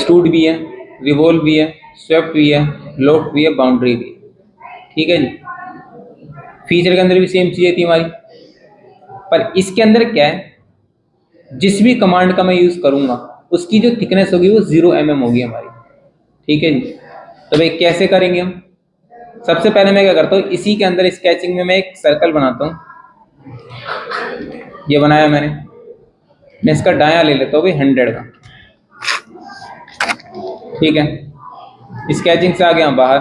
Extrude भी है, revolve भी है, स्वेप्ट भी है, लोफ्ट भी है, बाउंड्री भी है। ठीक है जी। फीचर के अंदर भी सेम चीजें थी हमारी, पर इसके अंदर क्या है, जिस भी कमांड का मैं यूज करूंगा उसकी जो थिकनेस होगी वो 0 mm होगी हमारी। ठीक है जी। तो भाई कैसे करेंगे हम? सबसे पहले मैं क्या करता हूँ, इसी के अंदर स्केचिंग में मैं एक सर्कल बनाता हूँ। ये बनाया मैंने, मैं इसका डाया ले लेता हूँ भाई 100 का। ठीक है, स्केचिंग से आ गया बाहर।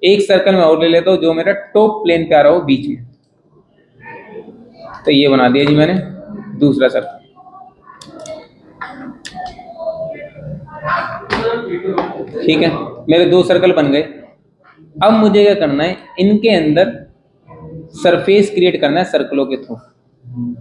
एक सर्कल में और ले लेता हूँ जो मेरा टॉप प्लेन पे आ रहा हो बीच में। तो ये बना दिया जी मैंने दूसरा सर्कल। ठीक है, मेरे 2 सर्कल बन गए। अब मुझे क्या करना है, इनके अंदर सरफेस क्रिएट करना है सर्कलों के थ्रू।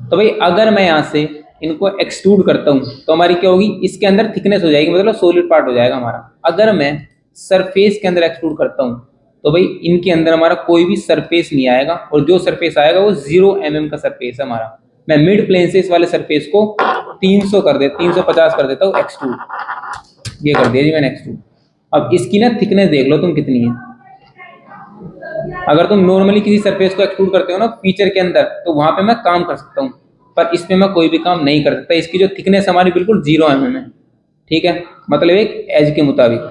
तो भाई अगर मैं यहां से इनको एक्सट्रूड करता हूं तो हमारी क्या होगी, इसके अंदर थिकनेस हो जाएगी, मतलब सॉलिड पार्ट हो जाएगा हमारा। अगर मैं सरफेस के अंदर एक्सट्रूड करता हूं तो भाई इनके अंदर हमारा कोई भी सरफेस नहीं आएगा, और जो सरफेस आएगा वो 0 mm का सरफेस है हमारा। मैं मिड प्लेन से इस वाले सरफेस को 350 कर देता हूँ एक्सट्रूड। ये कर दिया जी मैंने एक्सट्रूड। अब इसकी ना थिकनेस देख लो तुम कितनी है। अगर तुम नॉर्मली किसी सरफेस को एक्सट्रूड करते हो ना फीचर के अंदर, तो वहां पे मैं काम कर सकता हूँ, पर इसमें मैं कोई भी काम नहीं कर सकता। इसकी जो थिकनेस हमारी बिल्कुल 0 mm है। ठीक है, मतलब एक एज के मुताबिक,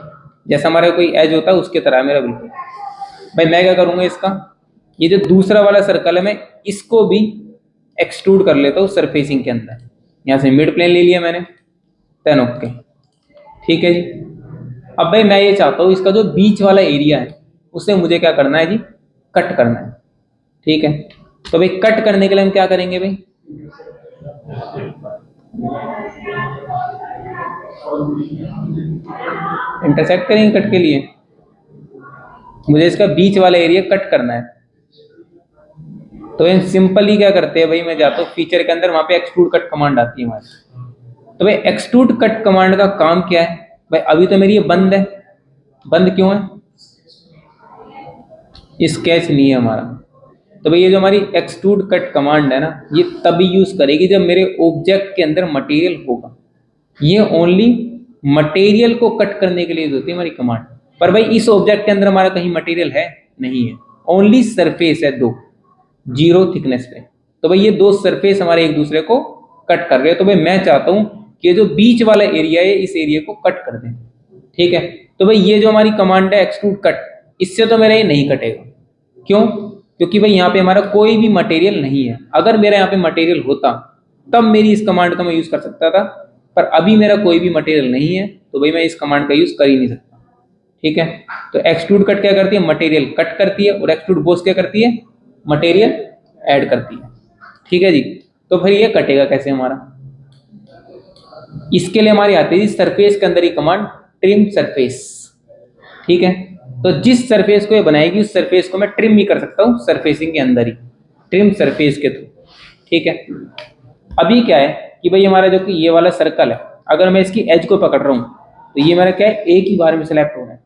जैसा हमारा कोई एज होता है उसके तरह है मेरा बिल्कुल। भाई मैं क्या करूंगा, इसका ये जो दूसरा वाला सर्कल है मैं इसको भी एक्सट्रूड कर लेता हूँ सरफेसिंग के अंदर। यहाँ से मिड प्लेन ले लिया मैंने, देन ओके। ठीक है जी। अब भाई मैं ये चाहता हूँ इसका जो बीच वाला एरिया है उसे मुझे क्या करना है जी, कट करना है। ठीक है, तो भाई कट करने के लिए हम क्या करेंगे भाई, इंटरसेक्ट करेंगे कट के लिए। मुझे इसका बीच वाला एरिया कट करना है, तो इन सिंपली क्या करते हैं भाई, मैं जाता हूँ फीचर के अंदर, वहां पे एक्सट्रूड कट कमांड आती है हमारी। तो भाई एक्सट्रूड कट कमांड का काम क्या है भाई, अभी तो मेरी ये बंद है। बंद क्यों है, स्केच नहीं है हमारा। तो भाई ये जो हमारी एक्सट्रूड कट कमांड है ना, ये तभी यूज करेगी जब मेरे ऑब्जेक्ट के अंदर मटेरियल होगा। ये ओनली मटेरियल को कट करने के लिए यूज होती है हमारी कमांड। पर भाई इस ऑब्जेक्ट के अंदर हमारा कहीं मटेरियल है नहीं है, ओनली सरफेस है 2, 0 थिकनेस पे। तो भाई ये 2 सरफेस हमारे एक दूसरे को कट कर रहे हैं। तो भाई मैं चाहता हूं कि जो बीच वाला एरिया है इस एरिया को कट कर दें। ठीक है, तो भाई ये जो हमारी कमांड है एक्सट्रूड कट, इससे तो मेरा ये नहीं कटेगा। क्यों? क्योंकि भाई यहाँ पे हमारा कोई भी मटेरियल नहीं है। अगर मेरा यहाँ पे मटेरियल होता तब मेरी इस कमांड का मैं यूज कर सकता था, पर अभी मेरा कोई भी मटेरियल नहीं है, तो भाई मैं इस कमांड का यूज कर ही नहीं सकता। ठीक है, तो एक्सट्रूड कट क्या करती है, मटेरियल कट करती है, और एक्सट्रूड बोस क्या करती है, मटेरियल ऐड करती है। ठीक है जी। तो फिर ये कटेगा कैसे हमारा, इसके लिए हमारी आती है सरफेस के अंदर ही कमांड ट्रिम सरफेस। ठीक है, तो जिस सरफेस को ये बनाएगी उस सरफेस को मैं ट्रिम भी कर सकता हूँ सरफेसिंग के अंदर ही, ट्रिम सरफेस के थ्रू। ठीक है, अभी क्या है कि भाई हमारा जो कि ये वाला सर्कल है, अगर मैं इसकी एज को पकड़ रहा हूँ तो ये मेरा क्या है, एक ही बार में सिलेक्ट हो रहा है।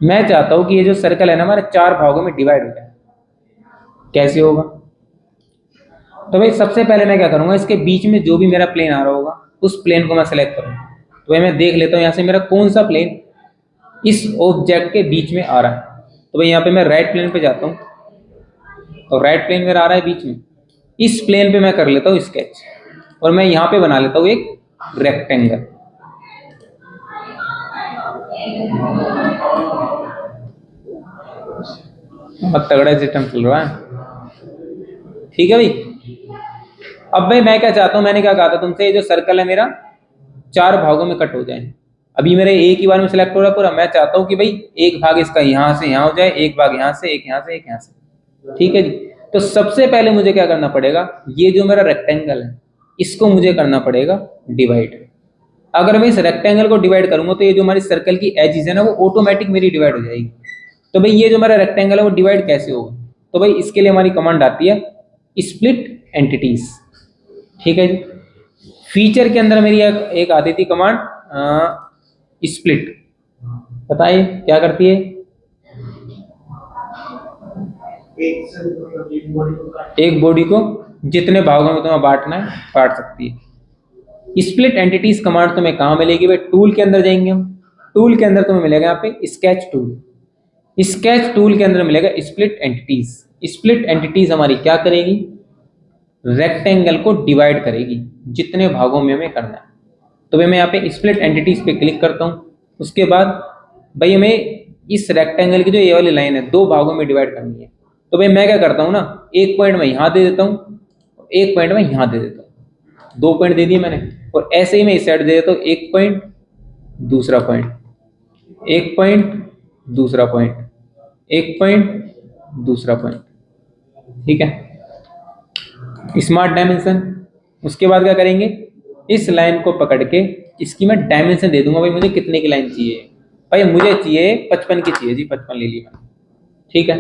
मैं चाहता हूं कि ये जो सर्कल है ना हमारे 4 भागों में डिवाइड हो जाए। कैसे होगा, तो भाई सबसे पहले मैं क्या करूंगा, इसके बीच में जो भी मेरा प्लेन आ रहा होगा उस प्लेन को मैं सेलेक्ट करूंगा। तो भाई मैं देख लेता हूं यहाँ से मेरा कौन सा प्लेन इस ऑब्जेक्ट के बीच में आ रहा है। तो भाई यहाँ पे मैं राइट प्लेन पे जाता हूँ, तो राइट प्लेन मेरा आ रहा है बीच में। इस प्लेन पे मैं कर लेता हूँ स्केच, और मैं यहाँ पे बना लेता हूँ एक रेक्टेंगल। बहुत तगड़ा सिस्टम चल रहा है। ठीक है भाई, अब भाई मैं क्या चाहता हूं, मैंने क्या कहा था तुमसे, ये जो सर्कल है मेरा 4 भागों में कट हो जाए। अभी मेरे एक ही बार में सिलेक्ट हो रहा है पूरा। मैं चाहता हूं कि भाई एक भाग इसका यहां से यहां हो जाए, एक भाग यहां से, एक यहां से, एक यहां से। ठीक है जी। तो सबसे पहले मुझे क्या करना पड़ेगा, ये जो मेरा रेक्टेंगल है इसको मुझे करना पड़ेगा डिवाइड। अगर मैं इस रेक्टेंगल को डिवाइड करूंगा तो ये जो हमारी सर्कल की एजेस है ना वो ऑटोमेटिक मेरी डिवाइड हो जाएगी। तो भाई ये जो मेरा रेक्टेंगल है वो डिवाइड कैसे होगा, तो भाई इसके लिए हमारी कमांड आती है स्प्लिट एंटिटीज। ठीक है जी। फीचर के अंदर मेरी एक आती थी कमांड स्प्लिट। बताइए क्या करती है, एक बॉडी को जितने भागों में तुम्हें बांटना है बांट सकती है। स्प्लिट एंटिटीज कमांड तुम्हें कहाँ मिलेगी भाई? टूल के अंदर जाएंगे हम। टूल के अंदर तुम्हें मिलेगा यहाँ पे स्केच टूल। स्केच टूल के अंदर मिलेगा स्प्लिट एंटिटीज। स्प्लिट एंटिटीज हमारी क्या करेगी? रेक्टेंगल को डिवाइड करेगी, जितने भागों में हमें करना है। तो भाई मैं यहाँ पे स्प्लिट एंटिटीज पे क्लिक करता हूँ। उसके बाद भाई हमें इस रेक्टेंगल की जो ये वाली लाइन है 2 भागों में डिवाइड करनी है। तो भाई मैं क्या करता हूँ ना, 1 पॉइंट मैं यहाँ दे देता हूँ, 1 पॉइंट मैं यहाँ दे देता हूँ। 2 पॉइंट दे दिए मैंने, और ऐसे ही मैं इस साइड दे देता हूँ 1 पॉइंट, दूसरा पॉइंट, 1 पॉइंट, दूसरा पॉइंट, 1 पॉइंट, दूसरा पॉइंट। ठीक है, स्मार्ट डायमेंशन। उसके बाद क्या करेंगे? इस लाइन को पकड़ के इसकी मैं डायमेंशन दे दूंगा। भाई मुझे कितने की लाइन चाहिए? भाई मुझे चाहिए 55 की चाहिए जी, 55 ले ली मैंने। ठीक है,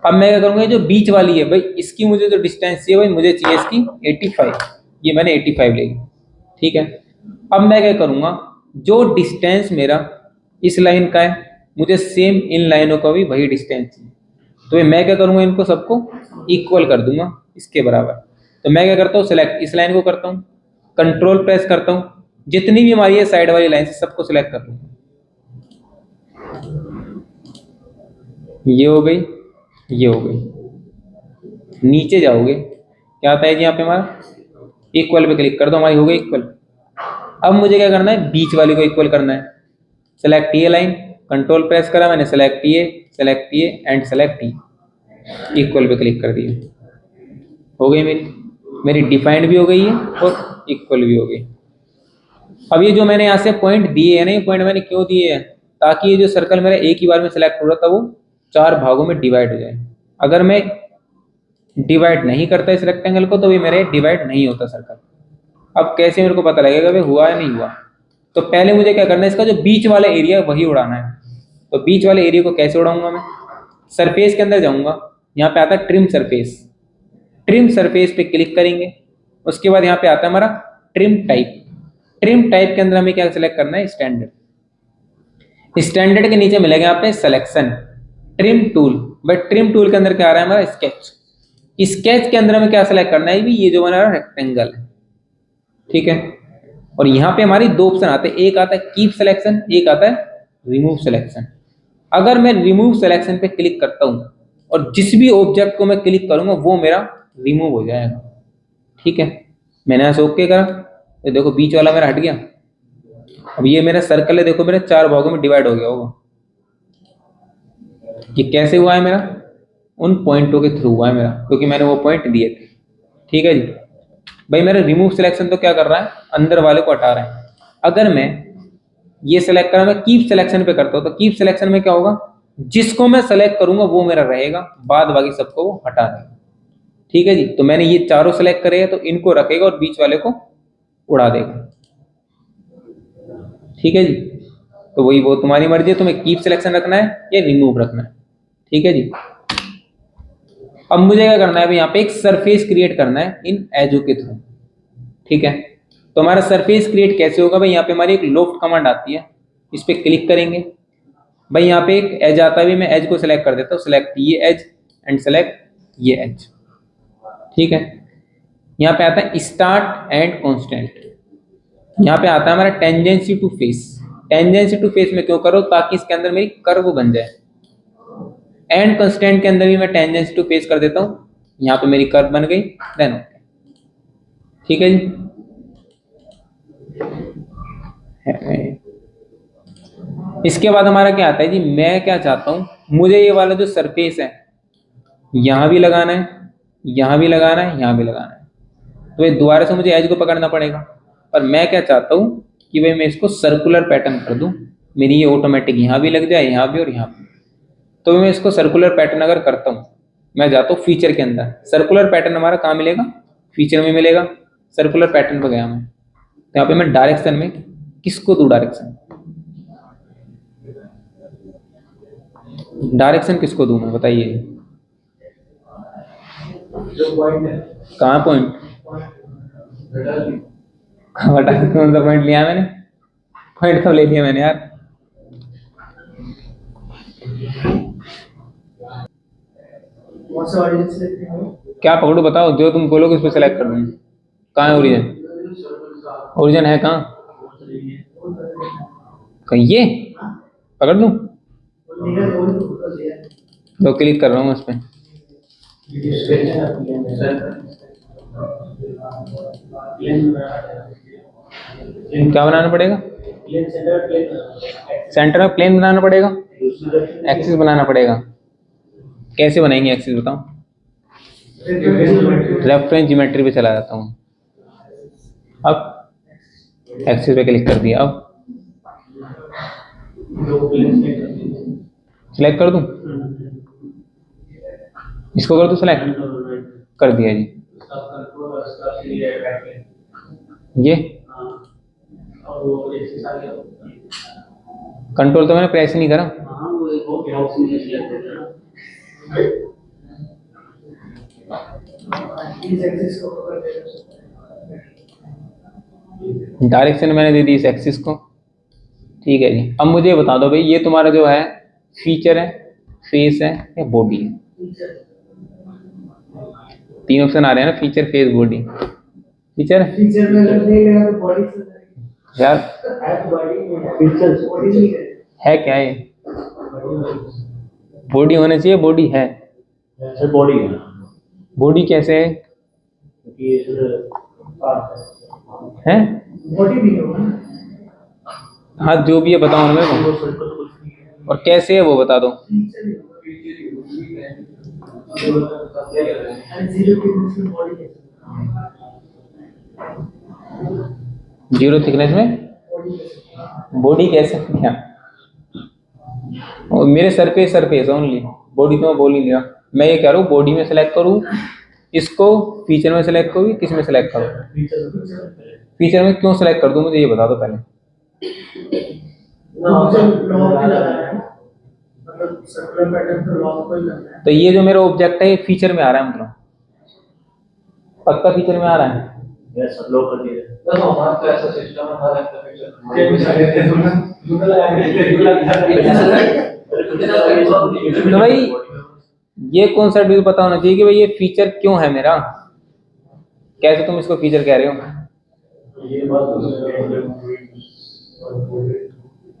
अब मैं क्या करूंगा? जो बीच वाली है भाई, इसकी मुझे जो डिस्टेंस चाहिए भाई, मुझे चाहिए इसकी 85। ये मैंने 85 ले ली। ठीक है, अब मैं क्या करूंगा? जो डिस्टेंस मेरा इस लाइन का है, मुझे सेम इन लाइनों का भी वही डिस्टेंस चाहिए। तो मैं क्या करूंगा? इनको सबको इक्वल कर दूंगा, इसके बराबर। तो मैं क्या करता हूँ? सिलेक्ट इस लाइन को करता हूँ, कंट्रोल प्रेस करता हूँ, जितनी भी हमारी साइड वाली लाइन से सबको सिलेक्ट कर लूंगा। ये हो गई, ये हो गई। नीचे जाओगे, क्या आता है जी यहाँ पे हमारा? इक्वल पे क्लिक कर दो, हमारी हो गई इक्वल। अब मुझे क्या करना है? बीच वाली को इक्वल करना है। सेलेक्ट ये लाइन, कंट्रोल प्रेस करा मैंने, सेलेक्ट ये एंड सेलेक्ट ये, इक्वल पे क्लिक कर दिया। हो गई मेरी डिफाइंड भी हो गई है और इक्वल भी हो गई। अब ये जो मैंने यहाँ से पॉइंट दिए है ना, ये पॉइंट मैंने क्यों दिए हैं? ताकि ये जो सर्कल मेरा एक ही बार में सेलेक्ट हो रहा था वो 4 भागों में डिवाइड हो जाए। अगर मैं डिवाइड नहीं करता इस रेक्टेंगल को तो भी मेरे डिवाइड नहीं होता सर्कल। अब कैसे मेरे को पता लगेगा भाई हुआ या नहीं हुआ? तो पहले मुझे क्या करना है? इसका जो बीच वाला एरिया है वही उड़ाना है। तो बीच वाले एरिया को कैसे उड़ाऊंगा मैं? सरफेस के अंदर जाऊंगा, यहाँ पे आता है ट्रिम सरफेस। ट्रिम सरफेस पे क्लिक करेंगे। उसके बाद यहाँ पे आता है हमारा ट्रिम टाइप। ट्रिम टाइप के अंदर हमें क्या सिलेक्ट करना है? स्टैंडर्ड। स्टैंडर्ड के नीचे मिलेगा यहाँ पे selection, trim tool. But trim tool के अंदर क्या आ रहा है? हमारा स्केच। स्केच के अंदर हमें क्या सिलेक्ट करना है? ये जो हमारा रेक्टेंगल है। ठीक है, और यहाँ पे हमारी 2 ऑप्शन आते हैं, एक आता है कीप सिलेक्शन, एक आता है रिमूव सिलेक्शन। अगर मैं रिमूव सिलेक्शन पे क्लिक करता हूँ और जिस भी ऑब्जेक्ट को मैं क्लिक करूंगा वो मेरा रिमूव हो जाएगा। ठीक है, मैंने ऐसे ओके करा तो देखो बीच वाला मेरा हट गया। अब ये मेरा सर्कल है, देखो मेरे 4 भागों में डिवाइड हो गया होगा। ये कैसे हुआ है? मेरा उन पॉइंटों के थ्रू हुआ है मेरा, क्योंकि मैंने वो पॉइंट दिए थे। ठीक है जी। भाई मेरा रिमूव सिलेक्शन तो क्या कर रहा है? अंदर वाले को हटा रहा है। अगर मैं ये सिलेक्ट करा, मैं कीप सिलेक्शन पे करता हूँ, तो कीप सिलेक्शन में क्या होगा? जिसको मैं सेलेक्ट करूंगा वो मेरा रहेगा, बाद बाकी सबको वो हटा देगा। ठीक है जी, तो मैंने ये चारों सेलेक्ट करे हैं तो इनको रखेगा और बीच वाले को उड़ा देगा। ठीक है जी, तो वही वो तुम्हारी मर्जी है, तुम्हें कीप सिलेक्शन रखना है या रिमूव रखना है। ठीक है जी। अब मुझे क्या करना है? यहाँ पे एक सरफेस क्रिएट करना है इन एजो के थ्रू। ठीक है, तो हमारा सरफेस क्रिएट कैसे होगा? भाई यहाँ पे हमारी एक लोफ्ट कमांड आती है, इस पे क्लिक करेंगे। भाई यहाँ पे एक एज आता है, मैं एज को सिलेक्ट कर देता हूँ, सिलेक्ट ये एज एंड सेलेक्ट ये एज। ठीक है, यहाँ पे आता है स्टार्ट एंड कांस्टेंट। यहाँ पे आता है हमारा tendency to face. Tendency to face में क्यों करो? ताकि इसके अंदर मेरी कर्व बन जाए। एंड कांस्टेंट के अंदर भी मैं टेंजेंसी टू फेस कर देता हूँ, यहाँ पे मेरी कर्व बन गई, देन ओके। ठीक है जी। इसके बाद हमारा क्या आता है जी? मैं क्या चाहता हूं, मुझे ये वाला जो सरफेस है यहां भी लगाना है, यहां भी लगाना है, यहां भी लगाना है। तो ये दोबारा से मुझे एज को पकड़ना पड़ेगा। और मैं क्या चाहता हूं कि भाई मैं इसको सर्कुलर पैटर्न कर दूं, मेरी ये ऑटोमेटिक यहां भी लग जाए, यहां भी और यहां भी। तो मैं इसको सर्कुलर पैटर्न अगर करता हूं, मैं जाता हूं फीचर के अंदर। सर्कुलर पैटर्न हमारा कहाँ मिलेगा? फीचर में मिलेगा। सर्कुलर पैटर्न पर गया मैं, तो यहाँ पे मैं डायरेक्शन में किसको दूं? डायरेक्शन किसको दूं मैं? बताइए कहाँ पॉइंट? कौन सा पॉइंट लिया मैंने? पॉइंट कब ले लिया मैंने यार? क्या पकड़ू? बताओ, जो तुम बोलोगे उस पर सेलेक्ट कर दूंगा। कहाँ है ओरिजिन? ओरिजिन है कहाँ? कहीं ये पकड़ लूं? तो क्लिक कर रहा हूँ उस पर। क्या बनाना पड़ेगा? सेंटर में प्लेन बनाना पड़ेगा, एक्सिस बनाना पड़ेगा। कैसे बनाएंगे एक्सिस बताओ? रेफरेंस ज्योमेट्री पे चला जाता हूँ। अब एक्सिस पे क्लिक कर दिया। अब सिलेक्ट कर दूं? इसको कर दूं सिलेक्ट? कर दिया जी। ये कंट्रोल तो मैंने प्रेस नहीं करा। डायरेक्शन मैंने दे दी इस एक्सिस को। ठीक है जी। अब मुझे बता दो भाई, ये तुम्हारा जो है फीचर है, फेस है या बॉडी है? तीन ऑप्शन आ रहे हैं ना, फीचर, फेस, बॉडी। फीचर यार है क्या ये? बॉडी होना चाहिए। बॉडी है? बॉडी बॉडी कैसे है? हैं? हाँ जो भी है बताओ मेरे को। और कैसे है वो बता दो। जीरो थिकनेस में बॉडी कैसे? क्या और मेरे सरफेस ओनली, बॉडी तो मैं बोल ही लिया। मैं ये कह रहा हूँ बॉडी में सेलेक्ट करूँ इसको, फीचर में सेलेक्ट करूँ, किस में सेलेक्ट करूँ? फीचर में क्यों सेलेक्ट कर दूं मुझे ये बता दो पहले। तो ये जो मेरा ऑब्जेक्ट है ये फीचर में आ रहा है, मतलब पक्का फीचर में आ रहा है। तो भाई ये कॉन्सेप्ट भी पता होना चाहिए कि भाई ये फीचर क्यों है मेरा। कैसे तुम इसको फीचर कह रहे हो?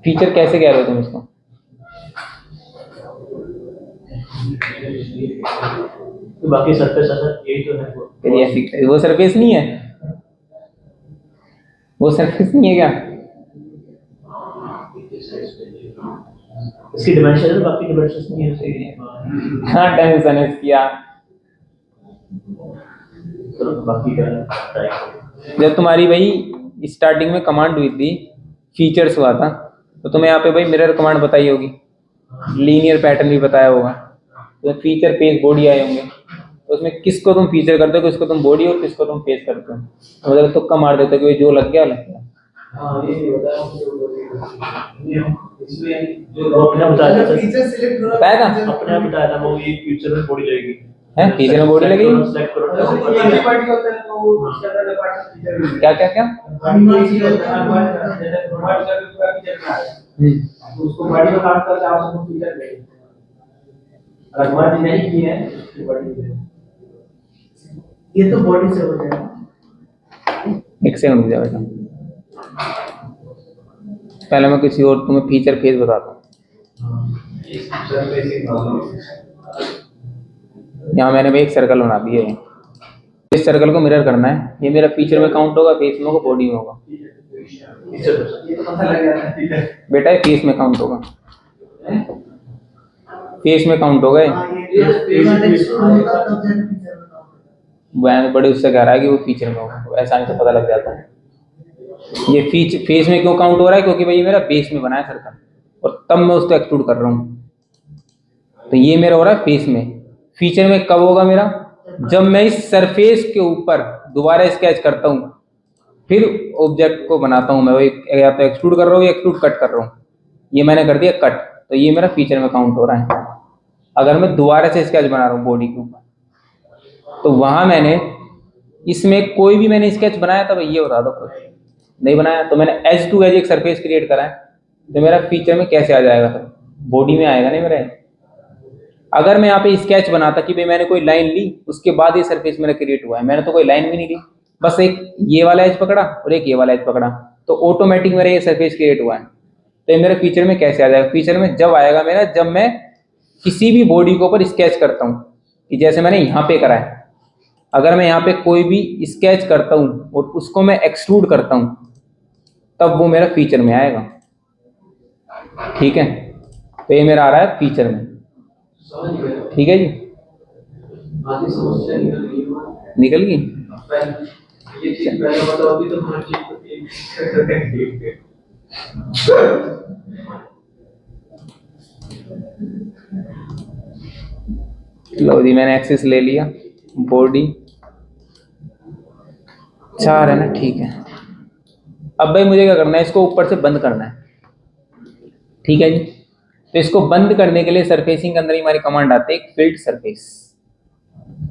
फीचर कैसे कह रहे हो तुम इसको? तो बाकी सरफेस यही तो है। ऐसी वो सरफेस नहीं है? वो सरफेस नहीं है क्या? इसकी डिमेंशन है, बाकी डिमेंशंस नहीं है। हाँ डायमेंशन है इसकी। तो बाकी क्या जब तुम्हारी भाई स्टार्टिंग में कमांड हुई थी, फीचर्स हुआ था, तो तुम्हें यहाँ पे भाई मिरर कमांड बताई होगी, लीनियर पैटर्न भी बताया होगा, तो फीचर, फेस, बॉडी आए होंगे। तो उसमें किसको तुम फीचर करते हो, किसको तुम बॉडी और किसको तुम फेस करते हो? तो मतलब तुक्का मार देते हो कि जो लग गया लग गया। बताया था अपने बताया था वो, ये फ्यूचर में बॉडी लगेगी है, फीचर में बॉडी लगेगी। क्या क्या क्या? उसको बॉडी में काट करके आप उसको फीचर देंगे। नहीं की है ये तो बॉडी से हो जाएगा। एक सेकंड रुक जाओ बेटा, पहले मैं किसी और तुम्हें फीचर फेस बताता हूँ। यहाँ मैंने भी एक सर्कल बना दिया है, इस सर्कल को मिरर करना है। ये मेरा फीचर में काउंट होगा, फेस में होगा, बॉडी में होगा। बेटा ये फेस में काउंट होगा, फेस में काउंट होगा। बड़े उससे कह रहा है कि वो फीचर में होगा, ऐसा नहीं तो पता लग जाता है। ये फेस में क्यों काउंट हो रहा है? क्योंकि भाई ये मेरा बेस में बना है सर्कल, और तब मैं उसको एक्सट्रूड कर रहा हूँ। तो ये मेरा हो रहा है फेस में। फीचर में कब होगा मेरा? जब मैं इस सरफेस के ऊपर दोबारा स्केच करता हूँ, फिर ऑब्जेक्ट को बनाता हूँ मैं, वही या तो एक्सट्रूड कर रहा हूँ या एक्सट्रूड कट कर रहा हूँ। ये मैंने कर दिया कट, तो ये मेरा फीचर में काउंट हो रहा है। अगर मैं दोबारा से स्केच बना रहा हूँ बॉडी के ऊपर, तो वहां मैंने इसमें कोई भी मैंने स्केच बनाया था भाई, ये बता दो। कुछ नहीं बनाया तो मैंने एज टू एज एक सरफेस क्रिएट करा है, तो मेरा फीचर में कैसे आ जाएगा? फिर बॉडी में आएगा नहीं मेरा। अगर मैं यहाँ पे स्केच बनाता कि भाई मैंने कोई लाइन ली, उसके बाद ये सरफेस मेरा क्रिएट हुआ है, मैंने तो कोई लाइन भी नहीं ली, बस एक ये वाला एज पकड़ा और एक ये वाला एज पकड़ा, तो ऑटोमेटिक मेरा ये सरफेस क्रिएट हुआ है। तो ये मेरे फीचर में कैसे आ जाएगा? फीचर में जब आएगा मेरा, जब मैं किसी भी बॉडी के ऊपर स्केच करता हूँ, कि जैसे मैंने यहाँ पे करा है, अगर मैं यहाँ पे कोई भी स्केच करता हूँ और उसको मैं एक्सट्रूड करता हूँ, तब वो मेरा फीचर में आएगा। ठीक है, तो ये मेरा आ रहा है फीचर में। ठीक है जी, आधी समस्या निकल गई। ये चीज पहले बताओगी तो हर चीज को लो जी, मैंने एक्सेस ले लिया, बॉडी 4 है ना, ठीक है। अब भाई मुझे क्या करना है, इसको ऊपर से बंद करना है। ठीक है जी, तो इसको बंद करने के लिए सरफेसिंग के अंदर ही हमारी कमांड आती है, एक फील्ड सरफेस।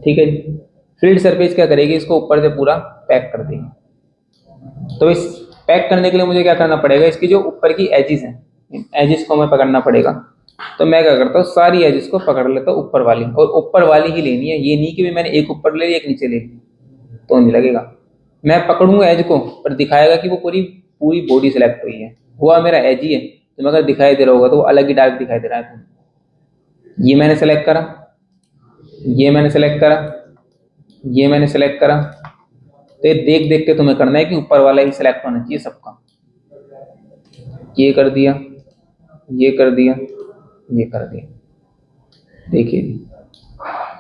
ठीक है जी, फील्ड सरफेस क्या करेगी, इसको ऊपर से पूरा पैक कर देगी। तो इस पैक करने के लिए मुझे क्या करना पड़ेगा, इसकी जो ऊपर की एजिस हैं, इन एजिस को मैं पकड़ना पड़ेगा। तो मैं क्या करता हूँ, सारी एजिस को पकड़ लेता हूँ ऊपर वाली, और ऊपर वाली ही लेनी है। ये नहीं कि मैंने एक ऊपर ले ली एक नीचे ले ली, तो नहीं लगेगा। मैं पकड़ूंगा एज को, पर दिखाएगा कि वो पूरी पूरी बॉडी सेलेक्ट हुई है, हुआ मेरा एज ही है। तो अगर दिखाई दे रहा होगा तो वो अलग ही डार्क दिखाई दे रहा है। ये मैंने सेलेक्ट करा, ये मैंने सेलेक्ट करा, ये मैंने सेलेक्ट करा। तो ये देख देख के तुम्हें करना है कि ऊपर वाला ही सेलेक्ट होना चाहिए सबका। ये कर दिया, ये कर दिया, ये कर दिया। देखिए जी,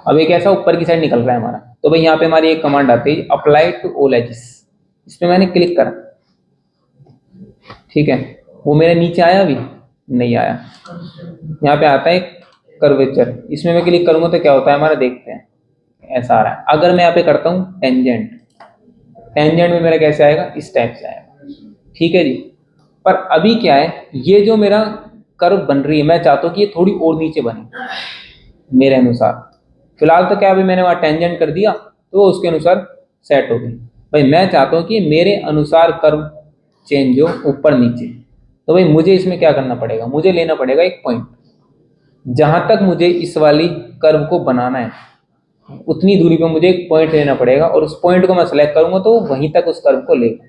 अब एक ऐसा ऊपर की साइड निकल रहा है हमारा। तो भाई यहाँ पे हमारी एक कमांड आती है, अप्लाई टू ऑल एजेस। इस पे मैंने क्लिक करा, ठीक है, वो मेरे नीचे आया, अभी नहीं आया। यहाँ पे आता है कर्वेचर, इसमें मैं क्लिक करूंगा तो क्या होता है हमारा, देखते हैं। ऐसा आ रहा है। अगर मैं यहाँ पे करता हूँ टेंजेंट, टेंजेंट में मेरा कैसे आएगा, इस टाइप से आएगा। ठीक है जी, पर अभी क्या है, ये जो मेरा कर्व बन रही है, मैं चाहता हूँ कि ये थोड़ी और नीचे बने मेरे अनुसार। फिलहाल तो क्या, अभी मैंने वहाँ टेंजेंट कर दिया तो वो उसके अनुसार सेट हो गई। भाई मैं चाहता हूँ कि मेरे अनुसार कर्व चेंज हो ऊपर नीचे। तो भाई मुझे इसमें क्या करना पड़ेगा, मुझे लेना पड़ेगा एक पॉइंट। जहां तक मुझे इस वाली कर्व को बनाना है, उतनी दूरी पे मुझे एक पॉइंट लेना पड़ेगा, और उस पॉइंट को मैं सेलेक्ट करूंगा तो वहीं तक उस कर्व को लेगा।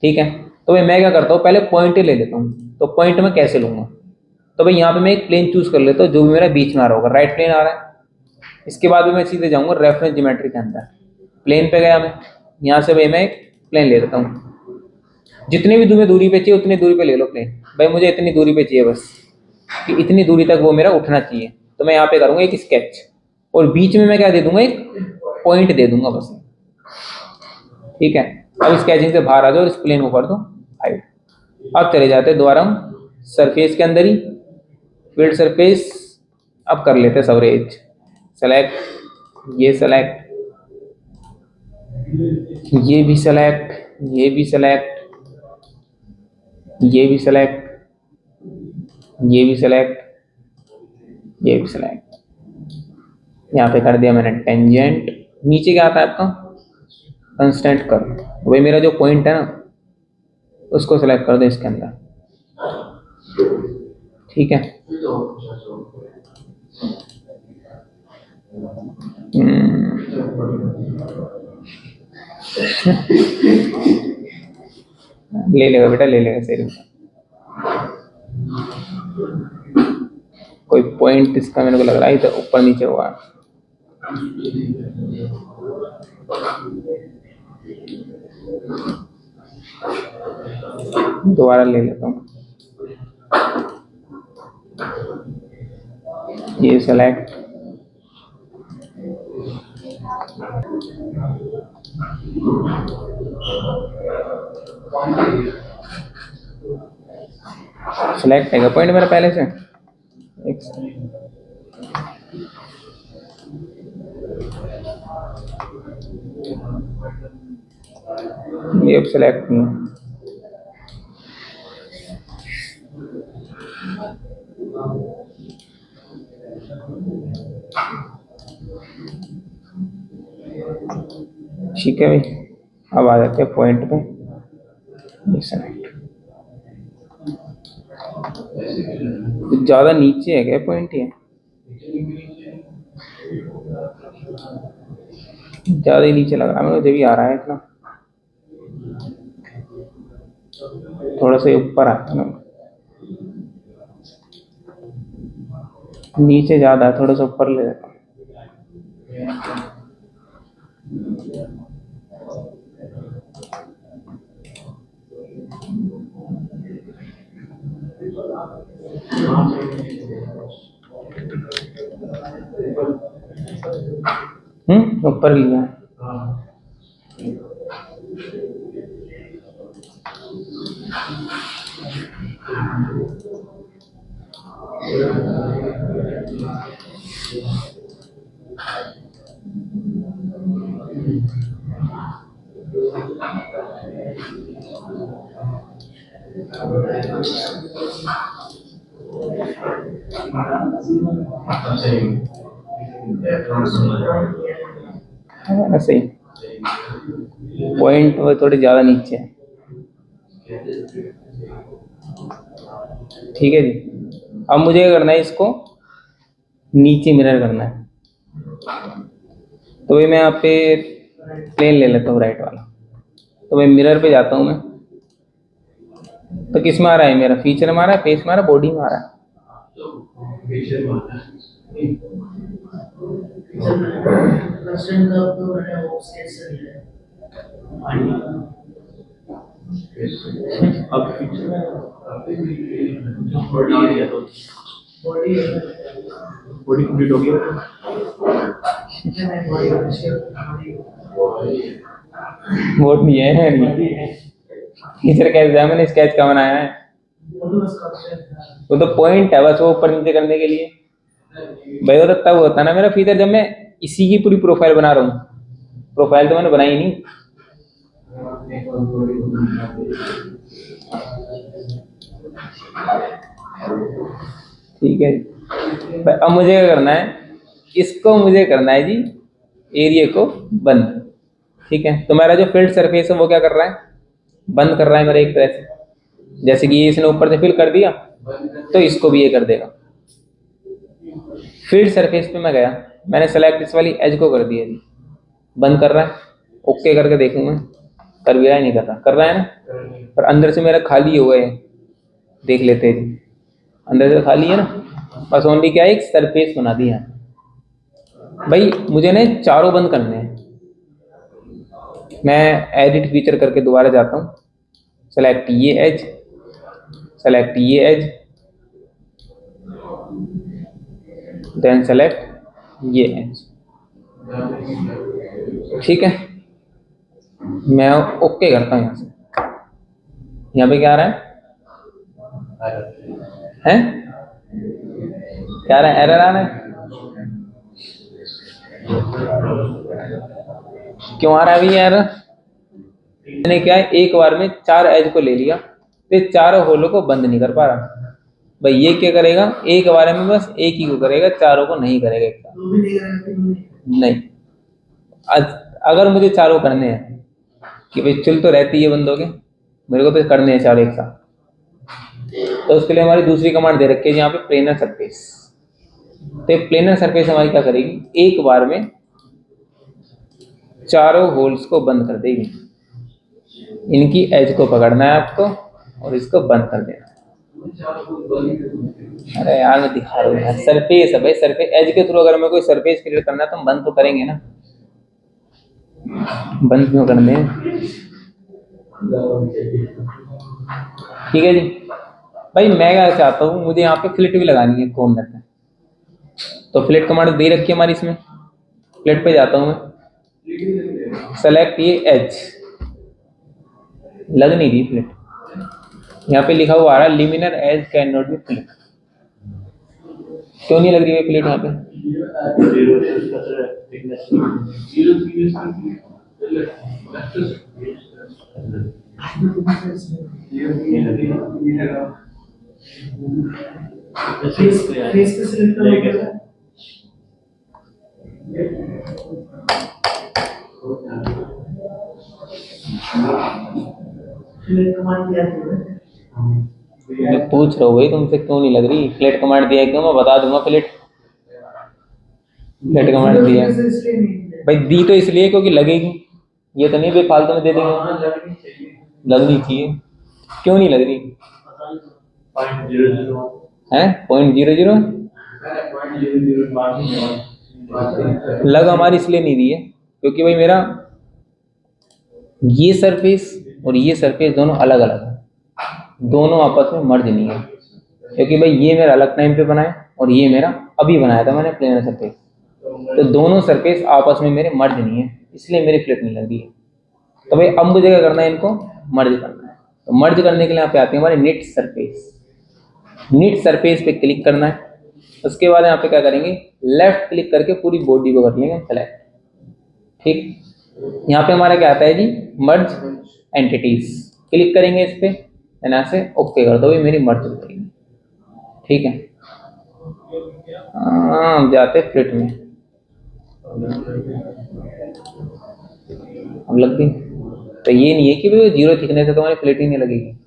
ठीक है, तो भाई मैं क्या करता हूँ, पहले पॉइंट ही ले लेता हूँ। तो पॉइंट में कैसे लूंगा, तो भाई यहाँ पे मैं एक प्लेन चूज कर लेता हूँ, जो भी मेरा बीच में आ रहा होगा। राइट प्लेन आ रहा है, इसके बाद भी मैं सीधे जाऊंगा रेफरेंस ज्योमेट्री के अंदर। प्लेन पे गया मैं, यहाँ से भाई मैं एक प्लेन ले लेता हूँ। जितने भी तुम्हें दूरी पे चाहिए उतनी दूरी पे ले लो प्लेन। भाई मुझे इतनी दूरी पे चाहिए बस, कि इतनी दूरी तक वो मेरा उठना चाहिए। तो मैं यहाँ पे करूंगा एक स्केच, और बीच में मैं क्या दे दूंगा, एक पॉइंट दे दूंगा बस। ठीक है, अब स्केचिंग से बाहर आ जाओ और इस प्लेन को कर दो हाइड। अब चले जाते हैं दोबारा हम सरफेस के अंदर ही, फील्ड सरफेस। अब कर लेते हैं सवरेज, सेलेक्ट, ये सेलेक्ट, ये भी सेलेक्ट, ये भी सेलेक्ट, ये भी सेलेक्ट, ये भी सेलेक्ट, ये भी सेलेक्ट। यहाँ पे कर दिया मैंने टेंजेंट। नीचे क्या आता है आपका, कंस्टेंट कर्व। वही मेरा जो पॉइंट है ना, उसको सेलेक्ट कर दो इसके अंदर। ठीक है, ले लेगा बेटा, ले लेगा सही। कोई पॉइंट इसका मेरे को लग रहा है तो ऊपर नीचे हुआ। दोबारा ले लेता हूँ, ये सेलेक्ट, सेलेक्ट है पॉइंट मेरा पहले से। एक ये अब सेलेक्ट नहीं है। ठीक है भाई, अब आ जाते हैं पॉइंट पे। सेलेक्ट, ज्यादा नीचे है क्या पॉइंट, ये ज्यादा ही नीचे लग रहा है मुझे, जब भी आ रहा है इतना। थोड़ा सा ऊपर आता है ना, नीचे ज्यादा है, थोड़ा सा ऊपर ले जाता हूँ। ऊपर लिया। सही, पॉइंट वो थोड़ी ज्यादा नीचे है। ठीक है जी। अब मुझे क्या करना है, इसको नीचे मिरर करना है। तो भाई मैं यहाँ पे प्लेन ले लेता हूँ राइट वाला। तो मैं मिरर पे जाता हूँ मैं, तो किस में आ रहा है मेरा, फीचर में आ रहा है, फेस में आ रहा है, बॉडी में आ रहा है? बॉडी कंप्लीट हो गया। वोट नहीं है, फीचर कैसे है, मैंने स्केच का बनाया है। वो तो पॉइंट है बस, वो ऊपर नीचे करने के लिए। भाई वो तो तब होता है ना मेरा फीचर, जब मैं इसी की पूरी प्रोफाइल बना रहा हूँ। प्रोफाइल तो मैंने बनाई नहीं। ठीक है, अब मुझे क्या करना है, इसको मुझे करना है जी एरिया को बंद। ठीक है, तो मेरा जो फील्ड सरफेस है वो क्या कर रहा है, बंद कर रहा है मेरा एक तरह से। जैसे कि ये इसने ऊपर से फिल कर दिया, तो इसको भी ये कर देगा। फील्ड सरफेस पे मैं गया, मैंने सेलेक्ट इस वाली एज को कर दिया जी, बंद कर रहा है। ओके करके देखूं मैं, कर भी रहा है, नहीं कर रहा, कर रहा है ना। पर अंदर से मेरा खाली हुआ है, देख लेते हैं जी। अंदर से खाली है ना, बस ओनली क्या है, एक सरफेस बना दिया। भाई मुझे ना चारों बंद करने हैं। मैं एडिट फीचर करके दोबारा जाता हूँ, सेलेक्ट ये एज, सेलेक्ट ये एज, देन सेलेक्ट ये एज। ठीक है, मैं ओके करता हूँ। यहाँ से यहाँ पे क्या आ रहा है क्या आ रहा है, एरर आ रहा है। क्यों आ रहा है भैया एरर? मैंने क्या है, एक बार में 4 एज को ले लिया, तो चारों होलों को बंद नहीं कर पा रहा। भाई ये क्या करेगा, एक बार में बस एक ही को करेगा, चारों को नहीं करेगा एक साथ। नहीं, अगर मुझे चारों करने हैं कि भाई चल तो रहती है बंदों के, मेरे को तो करने हैं चारों एक साथ, तो उसके लिए हमारी दूसरी कमांड दे रखी है यहाँ पे, प्लेनर सरफेस। तो प्लेनर सरफेस हमारी क्या करेगी, एक बार में चारों होल्स को बंद कर देगी। इनकी एज को पकड़ना है आपको और इसको बंद कर देना। अरे यार मैं दिखा रहा हूँ यार, सरफेस है भाई, सरफेस एज के थ्रू अगर मैं कोई सरफेस क्रिएट करना है तो हम बंद तो करेंगे ना, बंद क्यों करने हैं? ठीक है जी। भाई मैं क्या चाहता हूँ, मुझे यहाँ पे फ्लिट भी लगानी है कॉर्नर पे, तो फ्लिट कमांड दे रखी है हमारी इसमें। फ्लिट पे जाता हूँ मैं, सेलेक्ट ये एज, लग नहीं रही फ्लिट, यहाँ पे लिखा हुआ आ रहा है liminal age can not be fleet. क्यों नहीं लग रही है फ्लिट यहाँ पे? मैं पूछ रहा हूँ भाई तुमसे, क्यों नहीं लग रही? फ्लैट कमांड दिया है क्यों, मैं बता दूंगा। फ्लैट कमांड दिया भाई, दी तो इसलिए क्योंकि लगेगी, ये तो नहीं बेफालतू में दे देंगे, लगनी चाहिए। क्यों नहीं लग रही? पॉइंट 001 है 0.00 लग हमारी इसलिए नहीं रही है क्योंकि भाई मेरा ये सरफेस और ये सरफेस दोनों अलग अलग है, दोनों आपस में मर्ज नहीं है, क्योंकि भाई ये मेरा अलग टाइम पे बना है और ये मेरा अभी बनाया था मैंने प्लेनर सरफेस, तो दोनों सरफेस आपस में मेरे मर्ज नहीं है, इसलिए मेरी फ्लिप नहीं लग रही है। तो भाई अब मुझे क्या करना है, इनको मर्ज करना है। तो मर्ज करने के लिए यहाँ पे आते हैं हमारे निट सरफेस। निट सरफेस पे क्लिक करना है, उसके बाद यहाँ पे क्या करेंगे, लेफ्ट क्लिक करके पूरी बॉडी को कर लेंगे सेलेक्ट। ठीक, यहाँ पे हमारा क्या आता है जी, मर्ज एंटिटीज। क्लिक करेंगे इस पे, यहाँ से ओके कर दो, मेरी मर्ज हो जाएगी। ठीक है, हम जाते फ्लिट में, अब लग गई। तो ये नहीं है कि भाई 0 थिकनेस है तो हमारी फ्लिट ही नहीं लगेगी,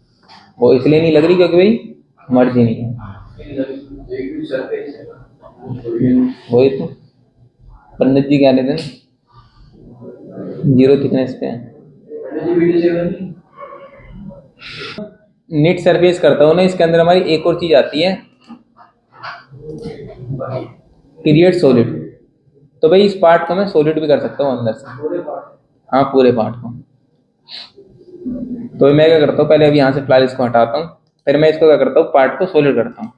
वो इसलिए नहीं लग रही क्योंकि भाई मर्ज ही नहीं है। वही तो पंडित जी कहने थे 0 थिकनेस पे है। निट सरफेस करता हूँ ना, इसके अंदर हमारी एक और चीज आती है, क्रिएट सॉलिड। तो भाई इस पार्ट को मैं सॉलिड भी कर सकता हूँ अंदर से, हाँ पूरे पार्ट को। तो मैं क्या करता हूँ, पहले अभी यहाँ से फिलहाल इसको हटाता हूँ, फिर मैं इसको क्या करता हूँ, पार्ट को सॉलिड करता हूँ।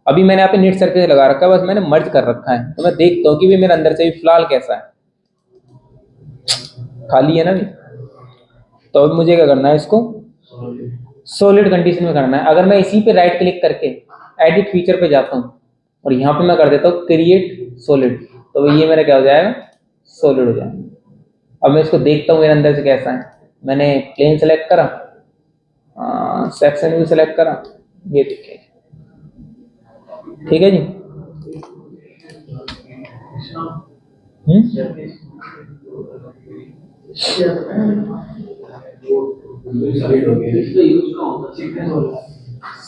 अभी मैंने यहाँ पे निट सरफेस लगा रखा है, बस मैंने मर्ज कर रखा है, तो मैं देखता हूँ कि भी मेरे अंदर से भी फिलहाल कैसा है, खाली है ना भी। तो अब मुझे क्या करना है, इसको सॉलिड कंडीशन में करना है। अगर मैं इसी पे राइट क्लिक करके एडिट फीचर पे जाता हूँ और यहाँ पे मैं कर देता हूँ क्रिएट सॉलिड, तो ये मेरा क्या हो जाएगा, सॉलिड हो जाएगा। अब मैं इसको देखता हूँ मेरे अंदर से कैसा है। मैंने प्लेन सेलेक्ट करा, सेक्शन भी सेलेक्ट करा, ये देखिए, ठीक है जी।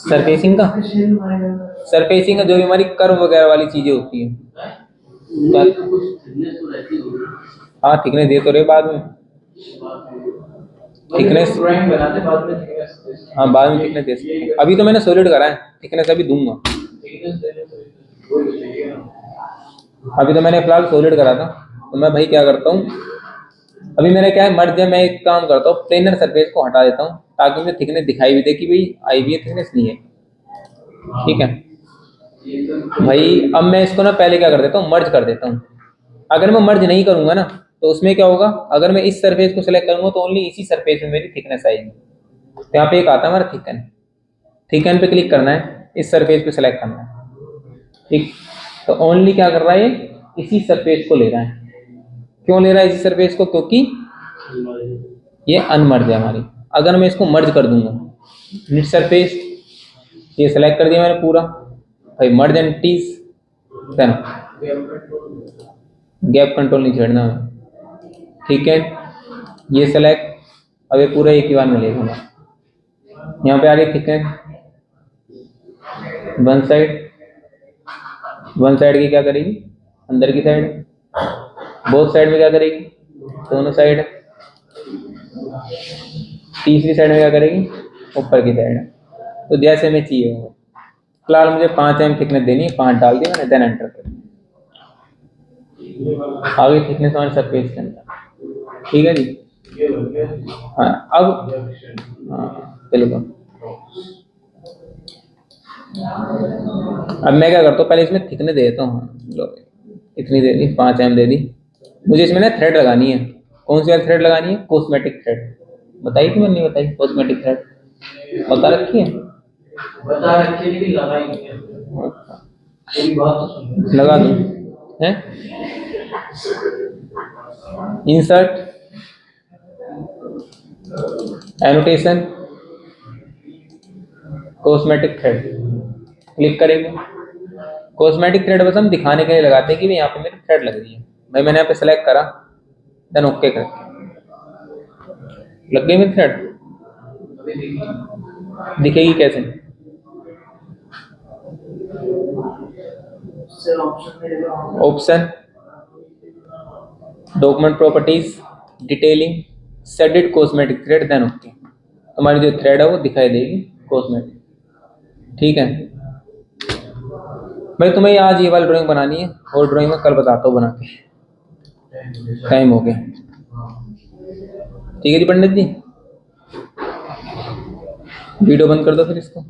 सरफेसिंग का, सरफेसिंग का जो भी हमारी कर्व वगैरह वाली चीजें होती हैं, हाँ थिकनेस दे तो रहे बाद में, थिकनेस हाँ बाद में थिकनेस दे सकते हैं। अभी तो मैंने सॉलिड करा है, थिकनेस अभी दूंगा। अभी तो मैंने फिलहाल सॉलिड करा था, तो मैं भाई क्या करता हूँ, अभी मेरा क्या है मर्ज है, मैं एक काम करता हूँ प्लेनर सरफेस को हटा देता हूँ ताकि मुझे थिकनेस दिखाई भी दे कि भाई आई भी है, थिकनेस नहीं है। ठीक है भाई, अब मैं इसको ना पहले क्या कर देता हूँ, मर्ज कर देता हूँ। अगर मैं मर्ज नहीं करूंगा ना तो उसमें क्या होगा, अगर मैं इस सरफेस को सिलेक्ट करूंगा तो ओनली इसी सरफेस में मेरी थिकनेस आएगी। तो यहाँ पे एक आता है हमारा थिकन, थिकन पे क्लिक करना है, इस सरफेस पे सिलेक्ट करना है। ठीक, तो ओनली क्या कर रहा है, इसी सरफेस को ले रहा है। क्यों ले रहा है इसी सरफेस को, क्योंकि ये अनमर्ज है हमारी। अगर मैं इसको मर्ज कर दूंगा, निट सरफेस ये सेलेक्ट कर दिया मैंने पूरा भाई, मर्ज एंटिटीज, देन गैप कंट्रोल नहीं छेड़ना है। ठीक है, ये सेलेक्ट, अब ये पूरा एक ही बार में ले लूंगा। यहाँ पे आगे थिकनेस वन साइड की क्या करेगी, अंदर की साइड, बोथ साइड में क्या करेगी, दोनों साइड, तीसरी साइड में क्या करेगी, ऊपर की साइड। तो जैसे मैं चाहिए होगा, फिलहाल मुझे 5 mm थिकनेस देनी है, 5 डाल दी मैंने, देन एंटर कर दिया। आगे थिकनेस हमारे सरफेस के अंदर, ठीक है जी। हाँ अब हाँ बिल्कुल। अब मैं क्या करता हूँ, पहले इसमें थिकनेस दे देता हूँ, लो इतनी दे दी, 5 mm दे दी। मुझे इसमें ना थ्रेड लगानी है, कौन सी वाली थ्रेड लगानी है, कॉस्मेटिक थ्रेड। बताई कि मैंने नहीं बताई, कॉस्मेटिक थ्रेड बता रखी है, बता रखी है लेकिन लगाई नहीं है। मेरी बात तो सुन, लगा दूं है, insert annotation cosmetic thread, click करेंगे। कॉस्मेटिक थ्रेड बस हम दिखाने के लिए लगाते हैं कि भाई यहाँ पे मेरी थ्रेड लग रही है। भाई मैंने यहाँ पे सेलेक्ट करा, देन ओके कर, लग गई मेरी थ्रेड। दिखेगी कैसे, option, document properties, detailing, set it cosmetic thread, then okay. तुम्हारी जो थ्रेड है वो दिखाई देगी कॉस्मेटिक, ठीक है भाई। तुम्हें आज ये वाली ड्राइंग बनानी है और ड्राइंग में कल बताता हूँ बना के, टाइम हो गया, ठीक है जी पंडित जी, वीडियो बंद कर दो फिर इसको।